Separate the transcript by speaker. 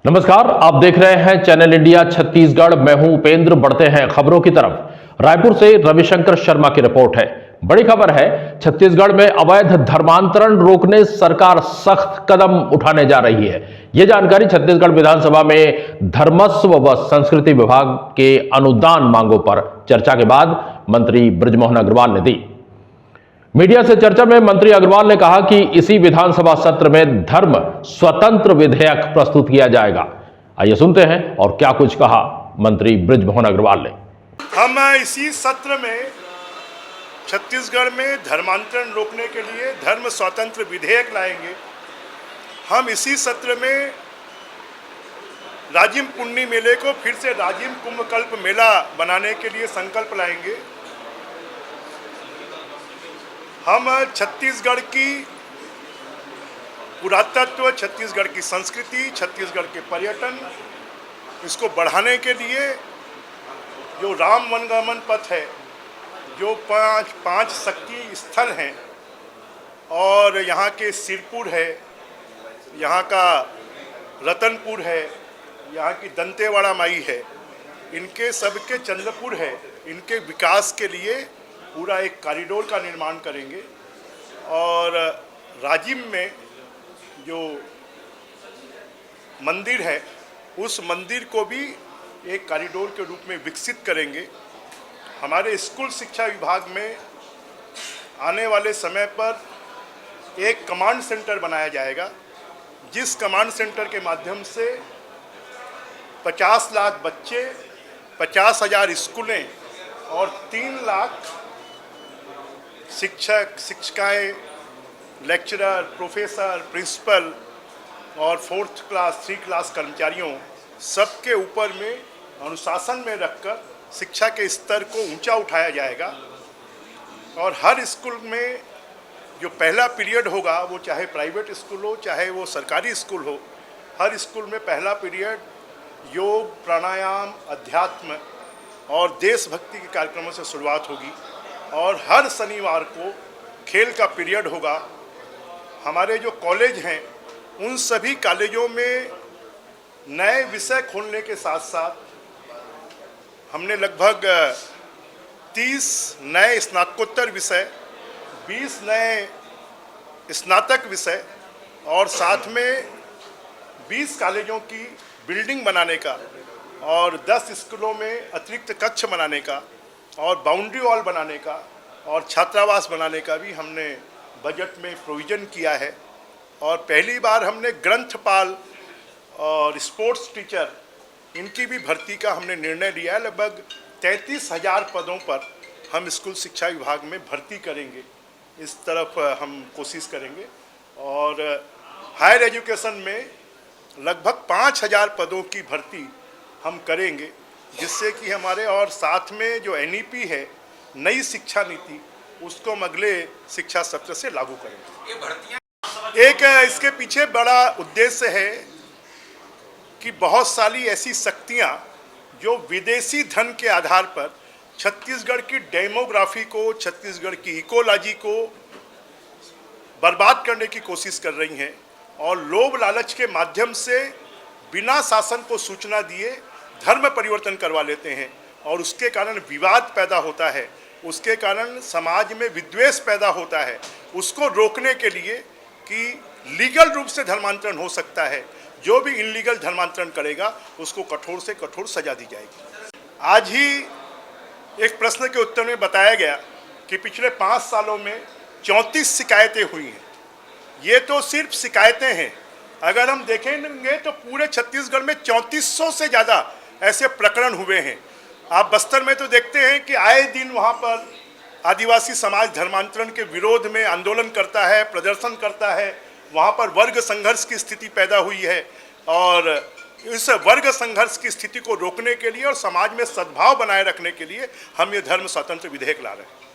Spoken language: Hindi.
Speaker 1: नमस्कार, आप देख रहे हैं चैनल इंडिया छत्तीसगढ़। मैं हूं उपेंद्र। बढ़ते हैं खबरों की तरफ। रायपुर से रविशंकर शर्मा की रिपोर्ट है। बड़ी खबर है, छत्तीसगढ़ में अवैध धर्मांतरण रोकने सरकार सख्त कदम उठाने जा रही है। यह जानकारी छत्तीसगढ़ विधानसभा में धर्मस्व व संस्कृति विभाग के अनुदान मांगों पर चर्चा के बाद मंत्री बृजमोहन अग्रवाल ने दी। मीडिया से चर्चा में मंत्री अग्रवाल ने कहा कि इसी विधानसभा सत्र में धर्म स्वतंत्र विधेयक प्रस्तुत किया जाएगा। आइए सुनते हैं और क्या कुछ कहा मंत्री बृजमोहन अग्रवाल ने।
Speaker 2: हम इसी सत्र में छत्तीसगढ़ में धर्मांतरण रोकने के लिए धर्म स्वतंत्र विधेयक लाएंगे। हम इसी सत्र में राजिम पुन्नी मेले को फिर से राजिम कुंभकल्प मेला बनाने के लिए संकल्प लाएंगे। हम छत्तीसगढ़ की पुरातत्व, छत्तीसगढ़ की संस्कृति, छत्तीसगढ़ के पर्यटन, इसको बढ़ाने के लिए जो राम वनगमन पथ है, जो पांच शक्ति स्थल हैं, और यहाँ के सिरपुर है, यहाँ का रतनपुर है, यहाँ की दंतेवाड़ा माई है, इनके सबके चंद्रपुर है, इनके विकास के लिए पूरा एक कॉरिडोर का निर्माण करेंगे। और राजिम में जो मंदिर है, उस मंदिर को भी एक कॉरिडोर के रूप में विकसित करेंगे। हमारे स्कूल शिक्षा विभाग में आने वाले समय पर एक कमांड सेंटर बनाया जाएगा, जिस कमांड सेंटर के माध्यम से 50 लाख बच्चे, 50,000 स्कूलें और 3 लाख शिक्षक, शिक्षिकाएँ, लेक्चरर, प्रोफेसर, प्रिंसिपल और 4th क्लास 3 क्लास कर्मचारियों सबके ऊपर में अनुशासन में रखकर शिक्षा के स्तर को ऊंचा उठाया जाएगा। और हर स्कूल में जो पहला पीरियड होगा, वो चाहे प्राइवेट स्कूल हो चाहे वो सरकारी स्कूल हो, हर स्कूल में पहला पीरियड योग, प्राणायाम, अध्यात्म और देशभक्ति के कार्यक्रमों से शुरुआत होगी। और हर शनिवार को खेल का पीरियड होगा। हमारे जो कॉलेज हैं, उन सभी कॉलेजों में नए विषय खोलने के साथ साथ हमने लगभग 30 नए स्नातकोत्तर विषय, 20 नए स्नातक विषय और साथ में 20 कॉलेजों की बिल्डिंग बनाने का और 10 स्कूलों में अतिरिक्त कक्ष बनाने का और बाउंड्री वॉल बनाने का और छात्रावास बनाने का भी हमने बजट में प्रोविज़न किया है। और पहली बार हमने ग्रंथपाल और स्पोर्ट्स टीचर, इनकी भी भर्ती का हमने निर्णय लिया है। लगभग 33,000 पदों पर हम स्कूल शिक्षा विभाग में भर्ती करेंगे, इस तरफ हम कोशिश करेंगे। और हायर एजुकेशन में लगभग 5,000 पदों की भर्ती हम करेंगे, जिससे कि हमारे, और साथ में जो NEP है, नई शिक्षा नीति, उसको हम अगले शिक्षा सत्र से लागू करेंगे। एक इसके पीछे बड़ा उद्देश्य है कि बहुत सारी ऐसी शक्तियां जो विदेशी धन के आधार पर छत्तीसगढ़ की डेमोग्राफी को, छत्तीसगढ़ की इकोलॉजी को बर्बाद करने की कोशिश कर रही हैं और लोभ लालच के माध्यम से बिना शासन को सूचना दिए धर्म परिवर्तन करवा लेते हैं और उसके कारण विवाद पैदा होता है, उसके कारण समाज में विद्वेष पैदा होता है। उसको रोकने के लिए कि लीगल रूप से धर्मांतरण हो सकता है, जो भी इनलीगल धर्मांतरण करेगा उसको कठोर से कठोर सजा दी जाएगी। आज ही एक प्रश्न के उत्तर में बताया गया कि पिछले 5 सालों में 34 शिकायतें हुई हैं। ये तो सिर्फ शिकायतें हैं। अगर हम देखेंगे तो पूरे छत्तीसगढ़ में 3400 से ज़्यादा ऐसे प्रकरण हुए हैं। आप बस्तर में तो देखते हैं कि आए दिन वहाँ पर आदिवासी समाज धर्मांतरण के विरोध में आंदोलन करता है, प्रदर्शन करता है। वहाँ पर वर्ग संघर्ष की स्थिति पैदा हुई है और इस वर्ग संघर्ष की स्थिति को रोकने के लिए और समाज में सद्भाव बनाए रखने के लिए हम ये धर्म स्वतंत्र विधेयक ला रहे हैं।